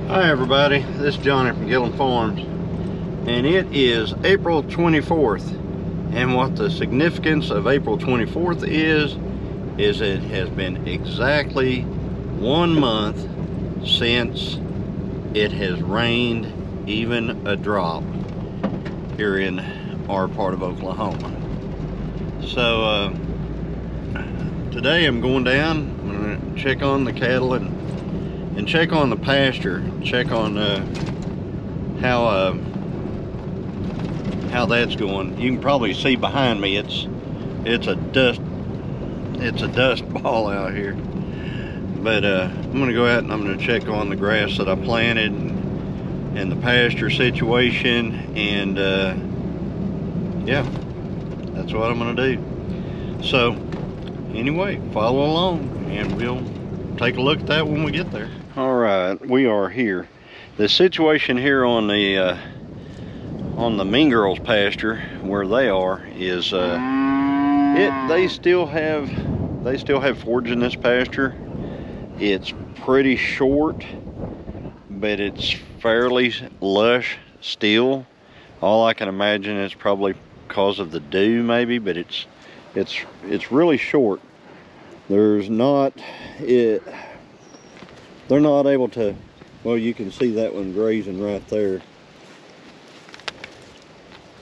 Hi everybody, this is Johnny from Gillum Farms, and it is April 24th. And what the significance of April 24th is it has been exactly 1 month since it has rained even a drop here in our part of Oklahoma. So today I'm going down, I'm going to check on the cattle and check on the pasture, check on how that's going. You can probably see behind me it's a dust ball out here. But I'm gonna go out and I'm gonna check on the grass that I planted and the pasture situation, and yeah, that's what I'm gonna do. So anyway, follow along and we'll take a look at that when we get there. All right, we are here. The situation here on the Mean Girls pasture where they are is they still have forage in this pasture. It's pretty short, but it's fairly lush still. All I can imagine is probably because of the dew maybe, but it's really short. There's not they're not able to, well, you can see that one grazing right there.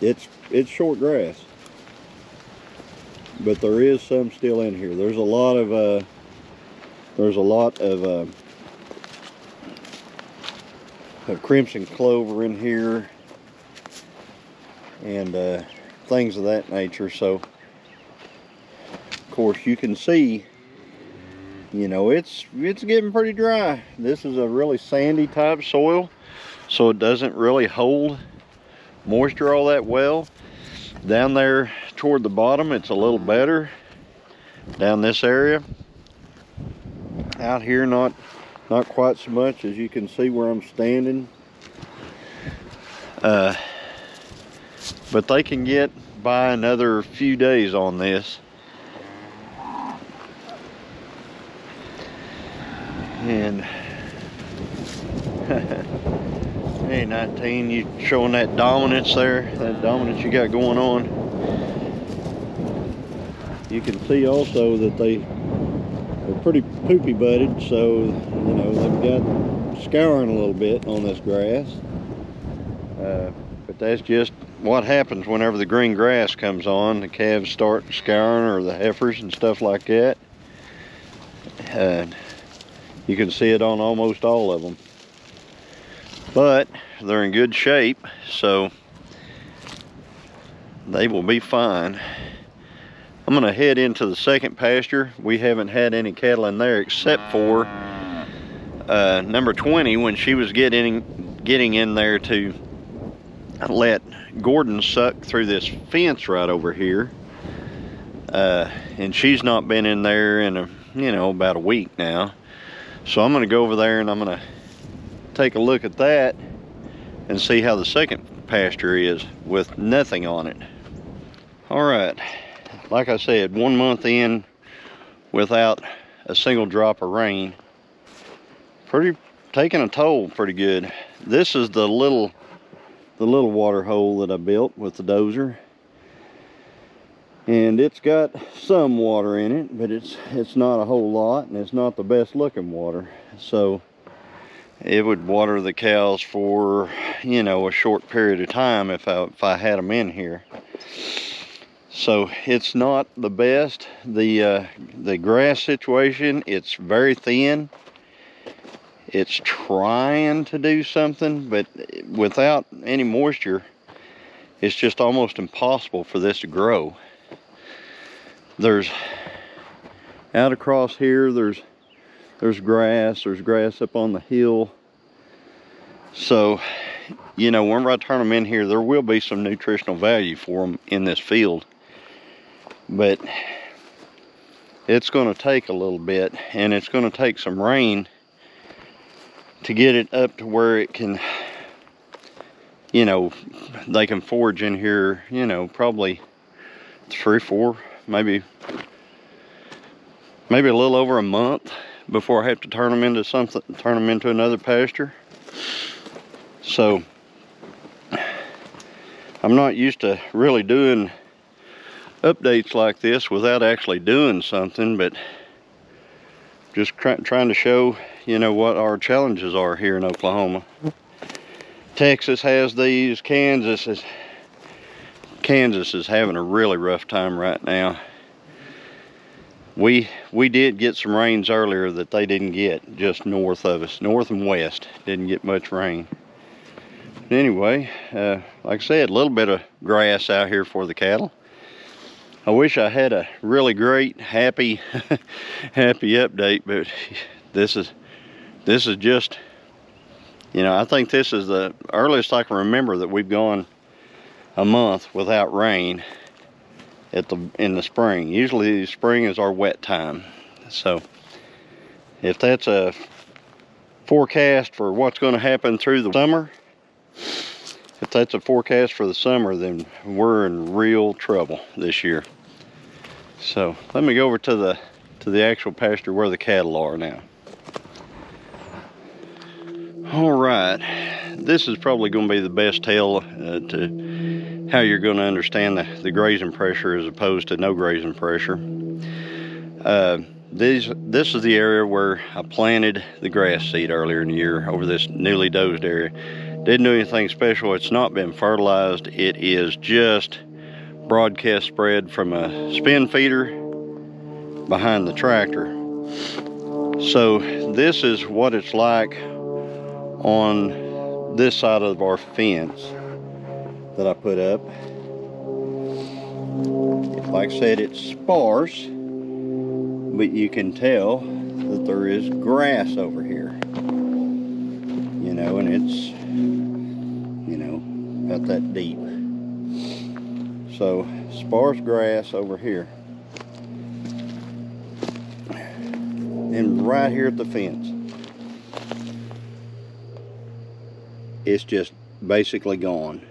It's short grass, but there is some still in here. There's a lot of crimson clover in here and things of that nature. So of course you can see, you know, it's getting pretty dry. This is a really sandy type soil, so it doesn't really hold moisture all that well. Down there toward the bottom it's a little better, down this area. Out here not quite so much, as you can see where I'm standing. But they can get by another few days on this. And hey, 19, you showing that dominance there, that dominance you got going on. You can see also that they're pretty poopy budded, so you know they've got scouring a little bit on this grass. But that's just what happens whenever the green grass comes on. The calves start scouring, or the heifers and stuff like that. You can see it on almost all of them, but they're in good shape, so they will be fine. I'm gonna head into the second pasture. We haven't had any cattle in there except for number 20 when she was getting in there to let Gordon suck through this fence right over here, and she's not been in there in about a week now. So I'm gonna go over there and I'm gonna take a look at that and see how the second pasture is with nothing on it. All right, like I said, 1 month in without a single drop of rain. Taking a toll pretty good. This is the little water hole that I built with the dozer. And it's got some water in it, but it's not a whole lot, and it's not the best looking water. So it would water the cows for, a short period of time if I had them in here. So it's not the best. The grass situation, it's very thin. It's trying to do something, but without any moisture, it's just almost impossible for this to grow. There's out across here, there's grass up on the hill. So, whenever I turn them in here, there will be some nutritional value for them in this field. But it's going to take a little bit, and it's going to take some rain to get it up to where it can, they can forage in here, probably 3 or 4, maybe a little over a month before I have to turn them into another pasture. So I'm not used to really doing updates like this without actually doing something, but just trying to show, you know, what our challenges are here in Oklahoma. Texas has these. Kansas is having a really rough time right now. We did get some rains earlier that they didn't get, just north of us. North and west didn't get much rain. But anyway, like I said, a little bit of grass out here for the cattle. I wish I had a really great, happy update, but this is just, you know, I think this is the earliest I can remember that we've gone a month without rain in the spring. Usually spring is our wet time. So if that's a forecast for what's going to happen through the summer, if that's a forecast for the summer, then we're in real trouble this year. So let me go over to the actual pasture where the cattle are now. All right, this is probably going to be the best tell to how you're going to understand the grazing pressure as opposed to no grazing pressure. This is the area where I planted the grass seed earlier in the year over this newly dozed area. Didn't do anything special. It's not been fertilized. It is just broadcast spread from a spin feeder behind the tractor. So this is what it's like on this side of our fence that I put up. Like I said, it's sparse, but you can tell that there is grass over here, you know, and it's, you know, about that deep. So sparse grass over here, and right here at the fence, it's just basically gone.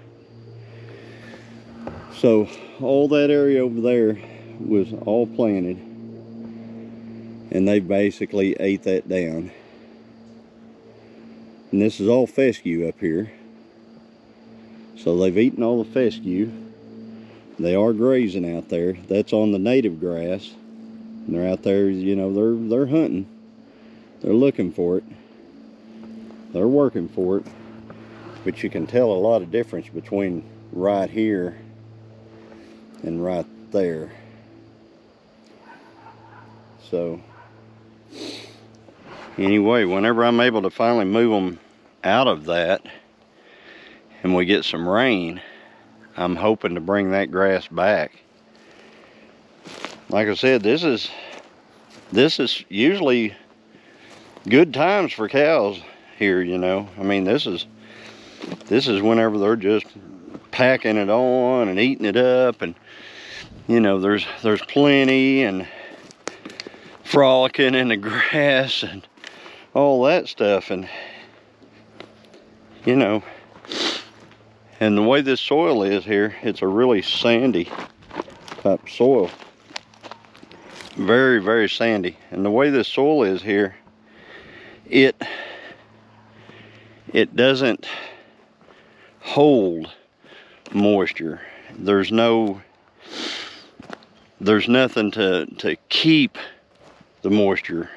So all that area over there was all planted, and they basically ate that down. And this is all fescue up here. So they've eaten all the fescue. They are grazing out there. That's on the native grass. And they're out there, you know, they're hunting. They're looking for it. They're working for it. But you can tell a lot of difference between right here and right there. So anyway, whenever I'm able to finally move them out of that and we get some rain, I'm hoping to bring that grass back. Like I said, this is usually good times for cows here, you know. I mean, this is whenever they're just packing it on and eating it up, and you know, there's plenty and frolicking in the grass and all that stuff. And you know, and the way this soil is here, it's a really sandy type soil. Very, very sandy. And the way this soil is here, it doesn't hold moisture. There's nothing to keep the moisture.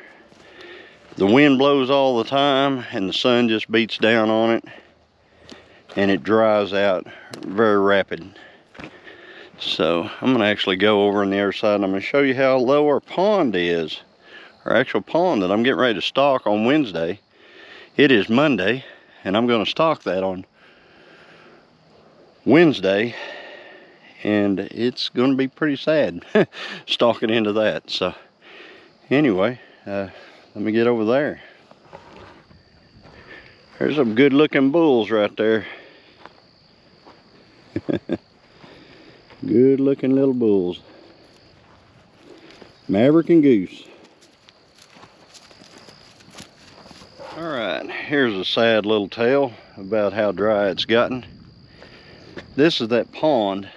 The wind blows all the time and the sun just beats down on it, and it dries out very rapid. So I'm going to actually go over on the other side and I'm going to show you how low our pond is. Our actual pond that I'm getting ready to stock on Wednesday. It is Monday, and I'm going to stock that on Wednesday, and it's going to be pretty sad stalking into that. So anyway, let me get over there. There's some good looking bulls right there. Good looking little bulls. Maverick and Goose. All right, here's a sad little tale about how dry it's gotten. This is that pond,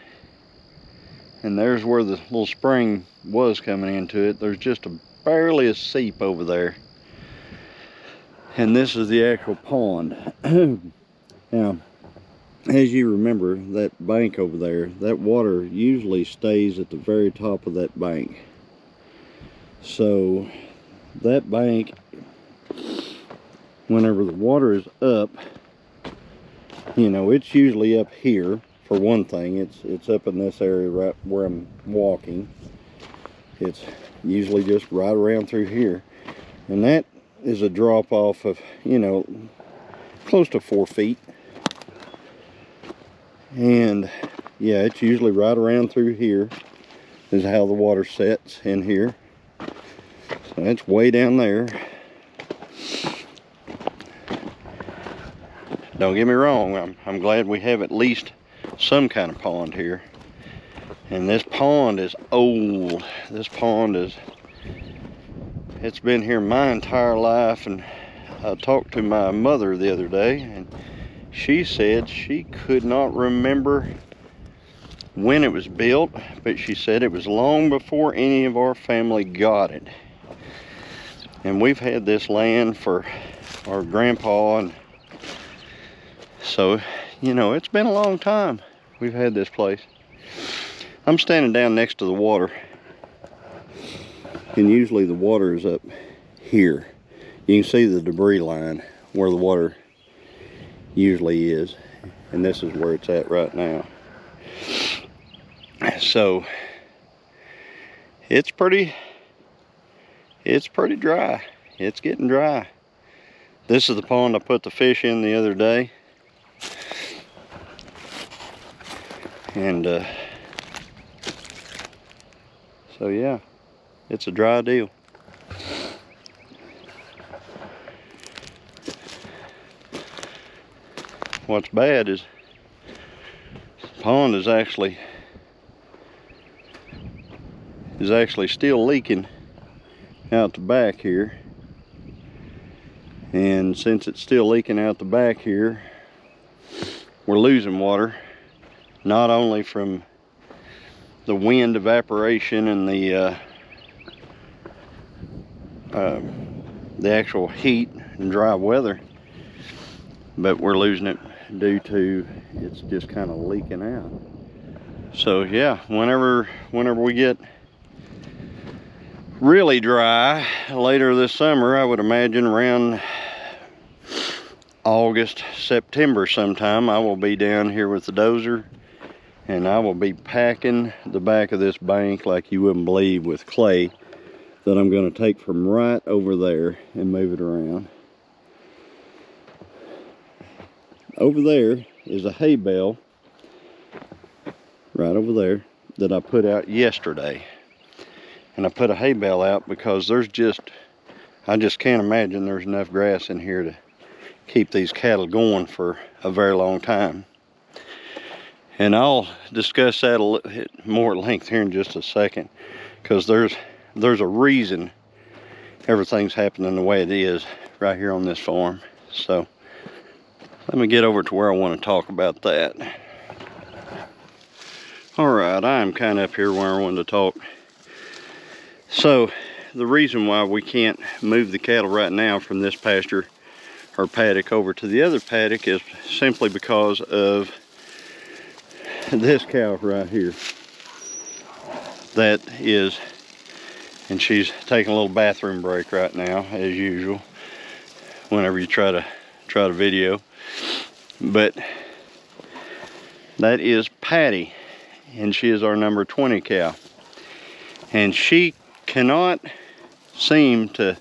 and there's where the little spring was coming into it. There's just barely a seep over there. And this is the actual pond. Now, as you remember, that bank over there, that water usually stays at the very top of that bank. So that bank, whenever the water is up, you know, it's usually up here for one thing. It's up in this area right where I'm walking. It's usually just right around through here, and that is a drop off of, you know, close to 4 feet. And yeah, it's usually right around through here is how the water sets in here. So that's way down there. Don't get me wrong, I'm glad we have at least some kind of pond here. And this pond is old. This pond is, it's been here my entire life. And I talked to my mother the other day, and she said she could not remember when it was built, but she said it was long before any of our family got it. And we've had this land for our grandpa, and so, you know, it's been a long time we've had this place. I'm standing down next to the water, and usually the water is up here. You can see the debris line where the water usually is, and this is where it's at right now. So it's pretty dry. It's getting dry. This is the pond I put the fish in the other day, and so yeah, it's a dry deal. What's bad is the pond is actually still leaking out the back here. And since it's still leaking out the back here, we're losing water, not only from the wind evaporation and the actual heat and dry weather, but we're losing it due to it's just kind of leaking out. So yeah, whenever we get really dry later this summer, I would imagine around August, September sometime, I will be down here with the dozer, and I will be packing the back of this bank like you wouldn't believe with clay that I'm going to take from right over there and move it around. Over there is a hay bale right over there that I put out yesterday. And I put a hay bale out because I just can't imagine there's enough grass in here to keep these cattle going for a very long time. And I'll discuss that a little bit more at length here in just a second, because there's a reason everything's happening the way it is right here on this farm. So let me get over to where I want to talk about that. Alright, I'm kind of up here where I wanted to talk. So the reason why we can't move the cattle right now from this pasture or paddock over to the other paddock is simply because of this cow right here. That is, and she's taking a little bathroom break right now, as usual, whenever you try to video. But that is Patty, and she is our number 20 cow. And she cannot seem to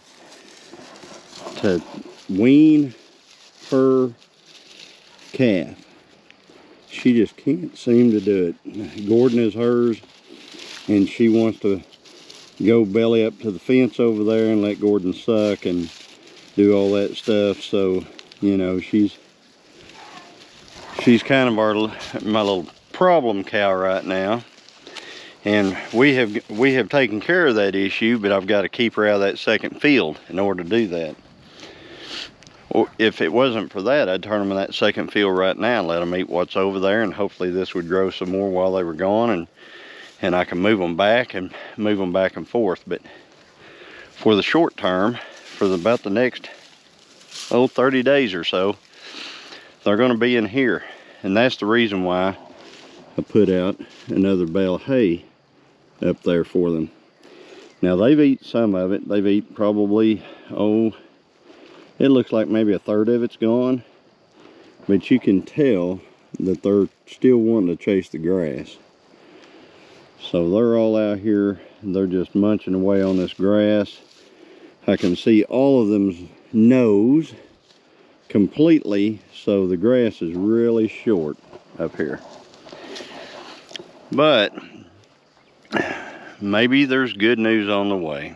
wean her calf. She just can't seem to do it. Gordon is hers, and she wants to go belly up to the fence over there and let Gordon suck and do all that stuff. So, you know, she's kind of my little problem cow right now. And we have taken care of that issue, but I've got to keep her out of that second field in order to do that. Well, if it wasn't for that, I'd turn them in that second field right now and let them eat what's over there, and hopefully this would grow some more while they were gone, and I can move them back and forth. But for the short term, for about the next 30 days or so, they're going to be in here. And that's the reason why I put out another bale of hay up there for them. Now they've eaten some of it. They've eaten probably, oh, it looks like maybe a third of it's gone. But you can tell that they're still wanting to chase the grass. So they're all out here. They're just munching away on this grass. I can see all of them's nose completely, so the grass is really short up here. But maybe there's good news on the way,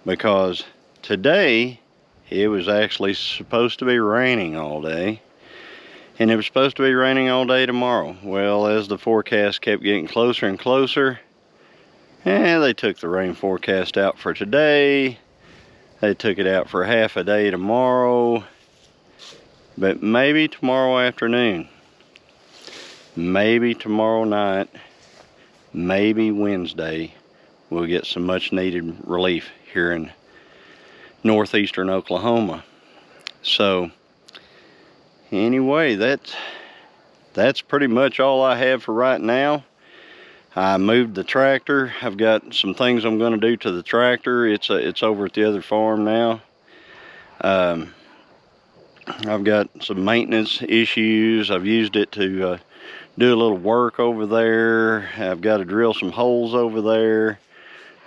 because today it was actually supposed to be raining all day, and it was supposed to be raining all day tomorrow. Well, as the forecast kept getting closer and closer, they took the rain forecast out for today. They took it out for half a day tomorrow. But maybe tomorrow afternoon, maybe tomorrow night, maybe Wednesday, we'll get some much needed relief here in northeastern Oklahoma. So anyway, that's pretty much all I have for right now. I moved the tractor. I've got some things I'm going to do to the tractor. It's over at the other farm now. I've got some maintenance issues. I've used it to do a little work over there. I've got to drill some holes over there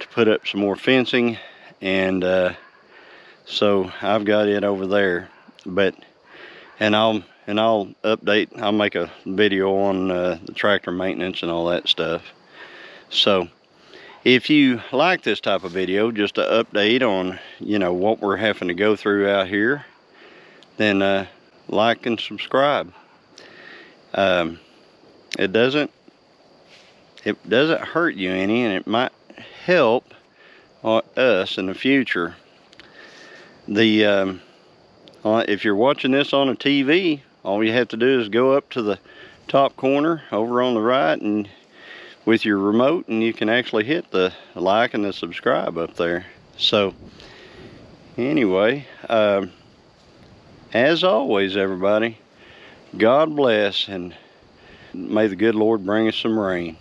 to put up some more fencing, and so I've got it over there. And I'll update. I'll make a video on the tractor maintenance and all that stuff. So if you like this type of video, just to update on, you know, what we're having to go through out here, then like and subscribe. It doesn't hurt you any, and it might help us in the future. If you're watching this on a TV, all you have to do is go up to the top corner over on the right, and with your remote, and you can actually hit the like and the subscribe up there. So anyway, as always, everybody, God bless, and may the good Lord bring us some rain.